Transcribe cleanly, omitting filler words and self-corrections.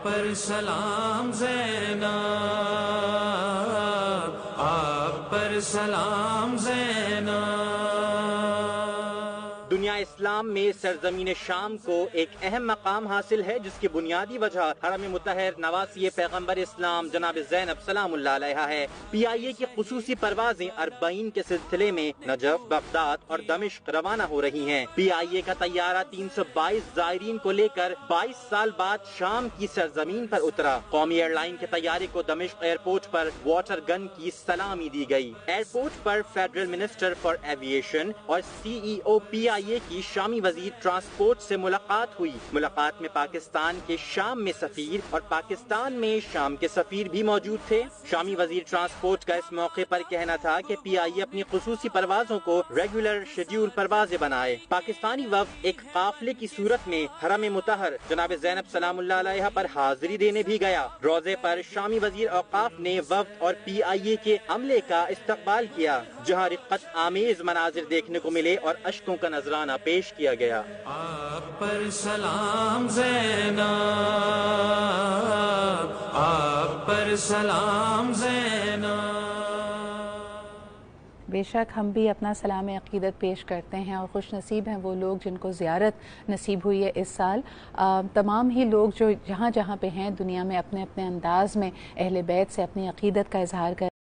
پر سلام زینب، آپ پر سلام زینب۔ دنیا اسلام میں سرزمین شام کو ایک اہم مقام حاصل ہے، جس کی بنیادی وجہ حرم مطہر نواسی پیغمبر اسلام جناب زینب سلام اللہ علیہا ہے۔ پی آئی اے کی خصوصی پروازیں 40 کے سلسلے میں نجف، بغداد اور دمشق روانہ ہو رہی ہیں۔ پی آئی اے کا طیارہ 322 زائرین کو لے کر 22 سال بعد شام کی سرزمین پر اترا۔ قومی ایئر لائن کے طیارے کو دمشق ایئرپورٹ پر واٹر گن کی سلامی دی گئی۔ ایئرپورٹ پر فیڈرل منسٹر فار ایویشن اور سی ای او پی آئی اے کی شامی وزیر ٹرانسپورٹ سے ملاقات ہوئی۔ ملاقات میں پاکستان کے شام میں سفیر اور پاکستان میں شام کے سفیر بھی موجود تھے۔ شامی وزیر ٹرانسپورٹ کا اس موقع پر کہنا تھا کہ پی آئی اے اپنی خصوصی پروازوں کو ریگولر شیڈول پروازیں بنائے۔ پاکستانی وفد ایک قافلے کی صورت میں حرم مطہر جناب زینب سلام اللہ علیہا پر حاضری دینے بھی گیا۔ روضے پر شامی وزیر اوقاف نے وفد اور پی آئی اے کے عملے کا استقبال کیا، جہاں رقت آمیز مناظر دیکھنے کو ملے اور اشکوں کا نذرانہ پیش کیا گیا۔ آپ پر سلام زینب، آپ پر سلام زینب۔ بے شک ہم بھی اپنا سلام عقیدت پیش کرتے ہیں، اور خوش نصیب ہیں وہ لوگ جن کو زیارت نصیب ہوئی ہے اس سال۔ تمام ہی لوگ جو جہاں جہاں پہ ہیں دنیا میں اپنے اپنے انداز میں اہل بیت سے اپنی عقیدت کا اظہار کر